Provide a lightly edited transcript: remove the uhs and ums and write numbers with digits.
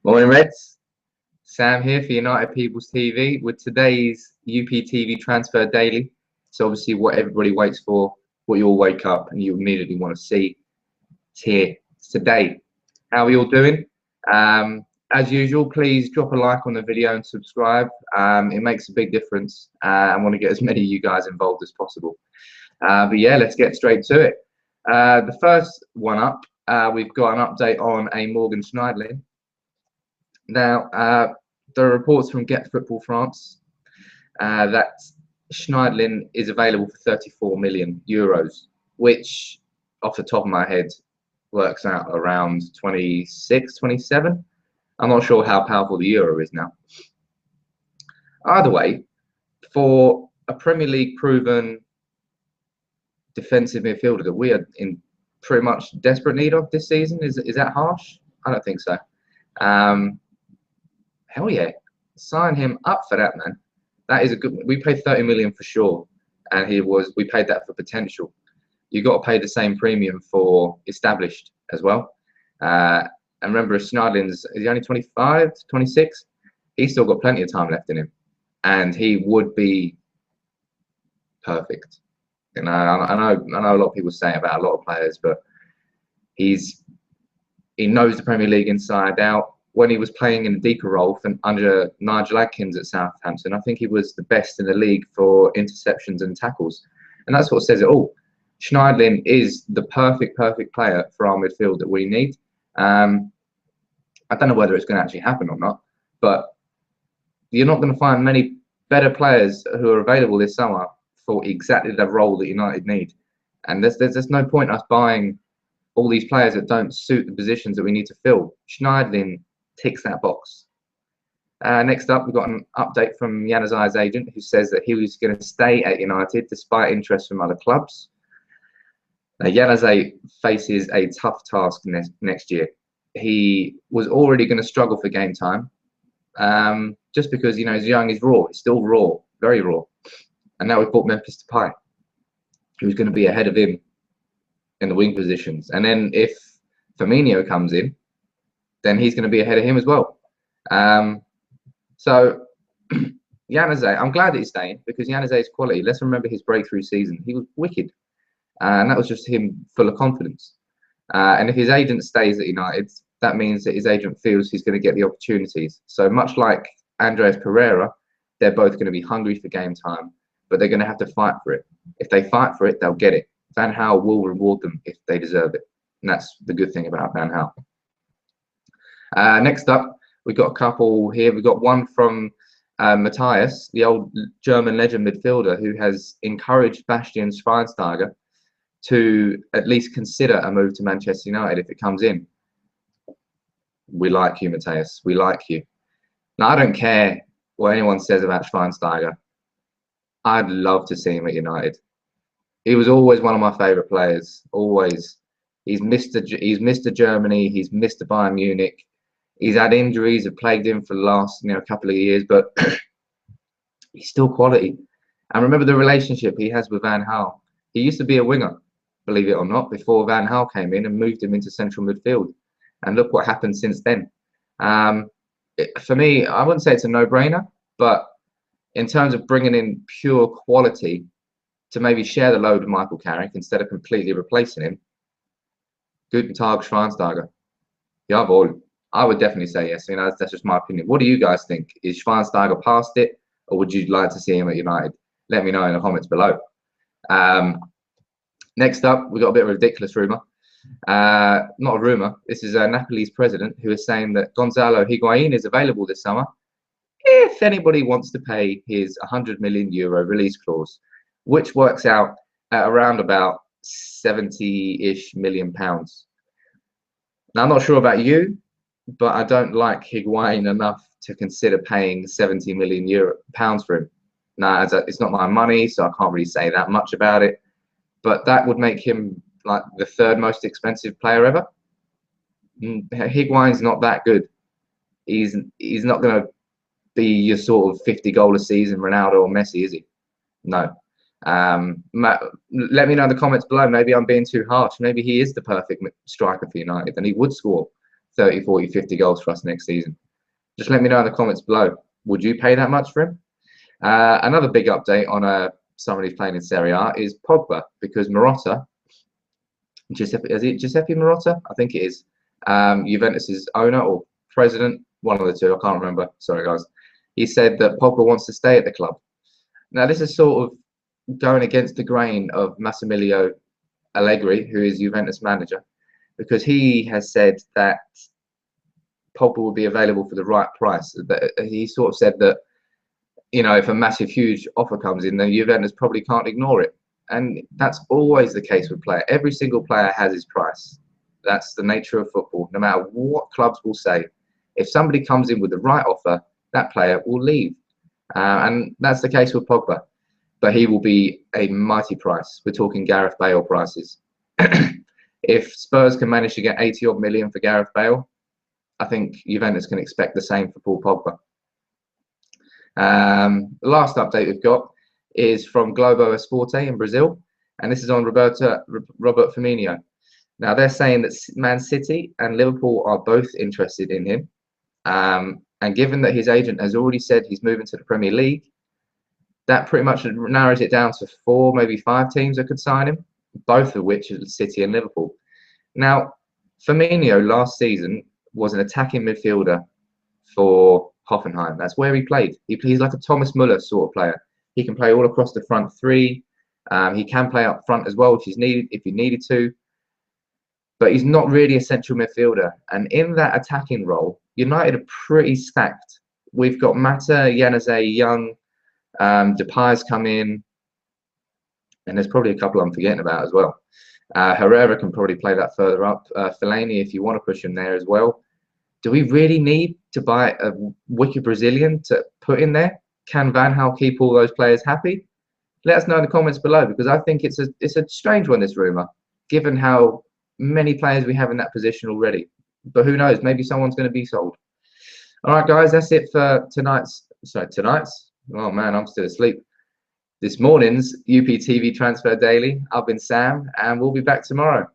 Morning, Reds. Sam here for United People's TV with today's UPTV transfer daily. It's obviously what everybody waits for, what you all wake up and you immediately want to see. It's here. It's today. How are you all doing? As usual, please drop a like on the video and subscribe. It makes a big difference. I want to get as many of you guys involved as possible. But yeah, let's get straight to it. The first one up, we've got an update on a Morgan Schneiderlin. Now, there are reports from Get Football France that Schneiderlin is available for 34 million euros, which, off the top of my head, works out around 26, 27. I'm not sure how powerful the euro is now. Either way, for a Premier League proven defensive midfielder that we are in pretty much desperate need of this season, is that harsh? I don't think so. Hell yeah, sign him up for that, man. That is a good. We paid 30 million for sure, and we paid that for potential. You got to pay the same premium for established as well. And remember, Schneiderlin's, is he only 25, 26? He's still got plenty of time left in him, and he would be perfect. You know, I know a lot of people say about a lot of players, but he knows the Premier League inside out. When he was playing in a deeper role under Nigel Adkins at Southampton, I think he was the best in the league for interceptions and tackles. And that's what says it all. Schneiderlin is the perfect player for our midfield that we need. I don't know whether it's going to actually happen or not, but you're not going to find many better players who are available this summer for exactly the role that United need. And there's no point us buying all these players that don't suit the positions that we need to fill. Schneiderlin ticks that box. Next up, we've got an update from Januzaj's agent, who says that he was going to stay at United despite interest from other clubs. Now, Januzaj faces a tough task next year. He was already going to struggle for game time, just because, you know, he's young, he's raw, he's still raw, very raw. And now we've bought Memphis Depay, who's going to be ahead of him in the wing positions. And then if Firmino comes in, then he's going to be ahead of him as well. So Januzaj, I'm glad that he's staying because Januzaj's quality. Let's remember his breakthrough season. He was wicked. And that was just him full of confidence. And if his agent stays at United, that means that his agent feels he's going to get the opportunities. So much like Andreas Pereira, they're both going to be hungry for game time, but they're going to have to fight for it. If they fight for it, they'll get it. Van Gaal will reward them if they deserve it. And that's the good thing about Van Gaal. Next up, we've got a couple here. We've got one from Matthias, the old German legend midfielder, who has encouraged Bastian Schweinsteiger to at least consider a move to Manchester United if it comes in. We like you, Matthias. We like you. Now, I don't care what anyone says about Schweinsteiger. I'd love to see him at United. He was always one of my favourite players. Always. He's Mr. Germany. He's Mr. Bayern Munich. He's had injuries that plagued him for the last, couple of years, but he's still quality. And remember the relationship he has with Van Gaal. He used to be a winger, believe it or not, before Van Gaal came in and moved him into central midfield. And look what happened since then. For me, I wouldn't say it's a no-brainer, but in terms of bringing in pure quality to maybe share the load with Michael Carrick instead of completely replacing him, Guten Tag, Schweinsteiger. Jawohl. I would definitely say yes. That's just my opinion. What do you guys think? Is Schweinsteiger past it, or would you like to see him at United? Let me know in the comments below. Next up, we've got a bit of a ridiculous rumour. Not a rumour. This is Napoli's president who is saying that Gonzalo Higuain is available this summer if anybody wants to pay his 100 million euro release clause, which works out at around about 70-ish million pounds. Now, I'm not sure about you, but I don't like Higuain enough to consider paying 70 million pounds for him. Now, it's not my money, so I can't really say that much about it. But that would make him like the third most expensive player ever. Higuain's not that good. He's not going to be your sort of 50-goal a season Ronaldo or Messi, is he? No. Let me know in the comments below. Maybe I'm being too harsh. Maybe he is the perfect striker for United, and he would score 30, 40, 50 goals for us next season. Just let me know in the comments below. Would you pay that much for him? Another big update on someone who's playing in Serie A is Pogba, because Marotta, is it Giuseppe Marotta? I think it is. Juventus's owner or president, one of the two, I can't remember. Sorry, guys. He said that Pogba wants to stay at the club. Now, this is sort of going against the grain of Massimiliano Allegri, who is Juventus manager, because he has said that Pogba will be available for the right price. He sort of said that, you know, if a massive, huge offer comes in, then Juventus probably can't ignore it. And that's always the case with player. Every single player has his price. That's the nature of football. No matter what clubs will say, if somebody comes in with the right offer, that player will leave. And that's the case with Pogba. But he will be a mighty price. We're talking Gareth Bale prices. If Spurs can manage to get 80-odd million for Gareth Bale, I think Juventus can expect the same for Paul Pogba. The last update we've got is from Globo Esporte in Brazil, and this is on Robert Firmino. Now, they're saying that Man City and Liverpool are both interested in him. And given that his agent has already said he's moving to the Premier League, that pretty much narrows it down to 4, maybe 5 teams that could sign him, both of which are City and Liverpool. Now, Firmino last season was an attacking midfielder for Hoffenheim. That's where he played. He's like a Thomas Müller sort of player. He can play all across the front three. He can play up front as well if he needed to. But he's not really a central midfielder. And in that attacking role, United are pretty stacked. We've got Mata, Januzaj, Young, Depay's come in, and there's probably a couple I'm forgetting about as well. Herrera can probably play that further up. Fellaini, if you want to push him there as well. Do we really need to buy a wicked Brazilian to put in there? Can Van Gaal keep all those players happy? Let us know in the comments below, because I think it's a strange one, this rumour, given how many players we have in that position already. But who knows? Maybe someone's going to be sold. All right, guys, that's it for tonight's. Oh man, I'm still asleep. This morning's UPTV Transfer Daily. I've been Sam, and we'll be back tomorrow.